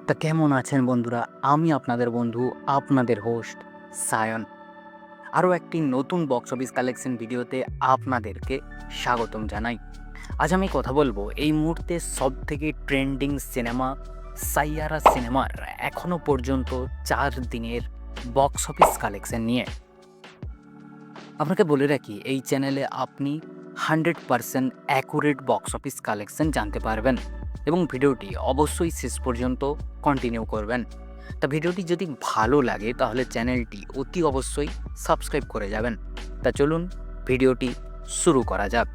তা কেমন আছেন বন্ধুরা? আমি আপনাদের বন্ধু, আপনাদের হোস্ট সায়ন। আরও একটি নতুন বক্স অফিস কালেকশন ভিডিওতে আপনাদেরকে স্বাগতম জানাই। আজ আমি কথা বলবো এই মুহূর্তে সবথেকে ট্রেন্ডিং সিনেমা সাইয়ারা সিনেমার এখনও পর্যন্ত ৪ দিনের বক্স অফিস কালেকশন নিয়ে। আপনাকে বলে রাখি এই চ্যানেলে আপনি 100% অ্যাকুরেট বক্স অফিস কালেকশন জানতে পারবেন এবং ভিডিওটি অবশ্যই শেষ পর্যন্ত কন্টিনিউ করবেন। তা ভিডিওটি যদি ভালো লাগে তাহলে চ্যানেলটি অতি অবশ্যই সাবস্ক্রাইব করে যাবেন। তা চলুন ভিডিওটি শুরু করা যাক।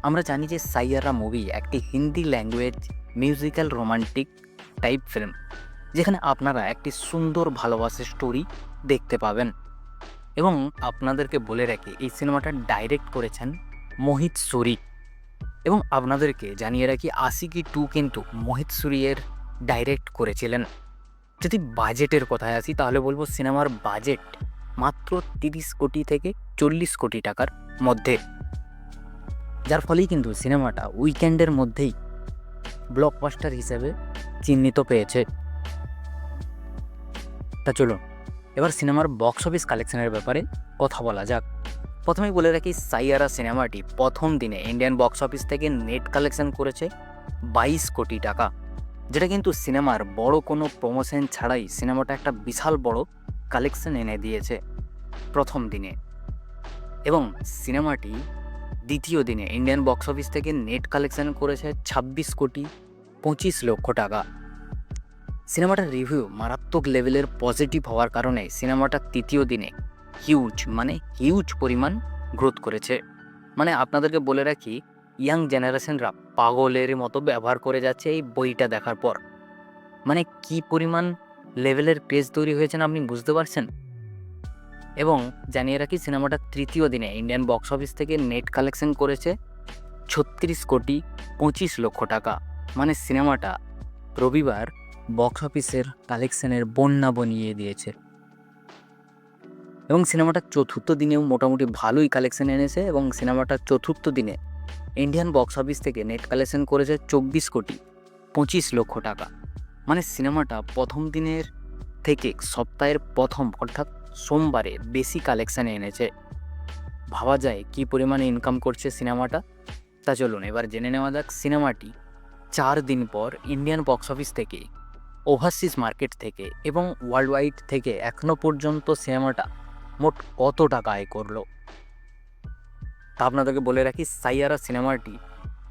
আমরা জানি যে সাইয়ারা মুভি একটি Hindi language musical romantic type film, যেখানে আপনারা একটি সুন্দর ভালোবাসার স্টোরি দেখতে পাবেন। এবং আপনাদেরকে বলে রাখি এই সিনেমাটা ডাইরেক্ট করেছেন মোহিত সুরি। এবং আপনাদেরকে জানিয়ে রাখি আশিকি 2 কিন্তু মোহিত সুরিয়ের ডাইরেক্ট করেছিলেন। যদি বাজেটের কথায় আসি তাহলে বলবো সিনেমার বাজেট মাত্র 30 কোটি থেকে 40 কোটি টাকার মধ্যে, যার ফলেই কিন্তু সিনেমাটা উইকেন্ডের মধ্যেই ব্লকবাস্টার হিসেবে চিহ্নিত পেয়েছে। তা চলুন এবার সিনেমার বক্স অফিস কালেকশনের ব্যাপারে কথা বলা যাক। প্রথমেই বলে রাখি সাইয়ারা সিনেমাটি প্রথম দিনে ইন্ডিয়ান বক্স অফিস থেকে নেট কালেকশন করেছে 22 কোটি টাকা, যেটা কিন্তু সিনেমার বড় কোনো প্রমোশন ছাড়াই সিনেমাটা একটা বিশাল বড় কালেকশন এনে দিয়েছে প্রথম দিনে। এবং সিনেমাটি দ্বিতীয় দিনে ইন্ডিয়ান বক্স অফিস থেকে নেট কালেকশন করেছে 26 কোটি 25 লক্ষ টাকা। সিনেমাটার রিভিউ মারাত্মক লেভেলের পজিটিভ হওয়ার কারণে সিনেমাটা তৃতীয় দিনে হিউজ পরিমাণ গ্রোথ করেছে। মানে আপনাদেরকে বলে রাখি ইয়াং জেনারেশনরা পাগলের মতো ব্যবহার করে যাচ্ছে এই বইটা দেখার পর। মানে কি পরিমাণ লেভেলের ক্রেজ তৈরি হয়েছে না আপনি বুঝতে পারছেন। এবং জানিয়ে রাখি সিনেমাটা তৃতীয় দিনে ইন্ডিয়ান বক্স অফিস থেকে নেট কালেকশন করেছে 36 কোটি 25 লক্ষ টাকা। মানে সিনেমাটা রবিবার বক্স অফিসের কালেকশনের বন্যা বনিয়ে দিয়েছে। এবং সিনেমাটা চতুর্থ দিনেও মোটামুটি ভালোই কালেকশন এনেছে এবং সিনেমাটা চতুর্থ দিনে ইন্ডিয়ান বক্স অফিস থেকে নেট কালেকশন করেছে 24 কোটি 25 লক্ষ টাকা। মানে সিনেমাটা প্রথম দিনের থেকে সপ্তাহের প্রথম অর্থাৎ সোমবারে বেশি কালেকশানে এনেছে। ভাবা যায় কী পরিমাণে ইনকাম করছে সিনেমাটা। তা চলুন এবার জেনে নেওয়া যাক সিনেমাটি 4 দিন পর ইন্ডিয়ান বক্স অফিস থেকে, ওভারসিজ মার্কেট থেকে এবং ওয়ার্ল্ড ওয়াইড থেকে এখনও পর্যন্ত সিনেমাটা মোট কত টাকা আয় করলো। তা আপনাদেরকে বলে রাখি সাইয়ারা সিনেমাটি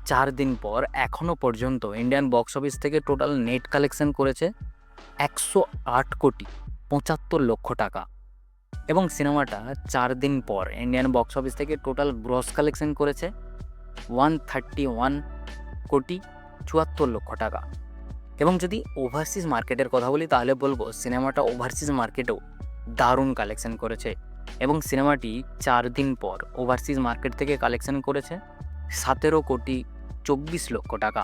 4 দিন পর এখনও পর্যন্ত ইন্ডিয়ান বক্স অফিস থেকে টোটাল নেট কালেকশন করেছে 108 কোটি 75 লক্ষ টাকা। এবং সিনেমাটা 4 দিন পর ইন্ডিয়ান বক্স অফিস থেকে টোটাল গ্রস কালেকশন করেছে 131 কোটি 74 লক্ষ টাকা। এবং যদি ওভারসিজ মার্কেটের কথা বলি তাহলে বলবো সিনেমাটা ওভারসিজ মার্কেটেও দারুণ কালেকশন করেছে। এবং সিনেমাটি 4 দিন পর ওভারসিজ মার্কেট থেকে কালেকশন করেছে 17 কোটি 24 লক্ষ টাকা।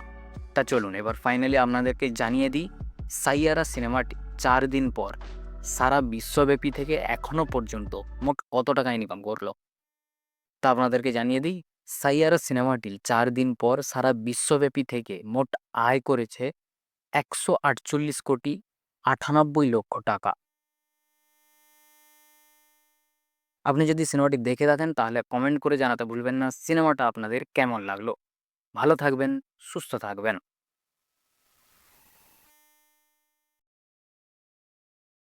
তা চলুন এবার ফাইনালি আপনাদেরকে জানিয়ে দিই সাইয়ারা সিনেমাটি 4 দিন পর সারা বিশ্বব্যাপী থেকে এখনও পর্যন্ত মোট কত টাকা ইনকাম করলো। তা আপনাদেরকে জানিয়ে দিই সাইয়ারা সিনেমাটি 4 দিন পর সারা বিশ্বব্যাপী থেকে মোট আয় করেছে 148 কোটি 98 লক্ষ টাকা। আপনি যদি সিনেমাটি দেখে থাকেন তাহলে কমেন্ট করে জানাতে ভুলবেন না সিনেমাটা আপনাদের কেমন লাগলো। ভালো থাকবেন, সুস্থ থাকবেন।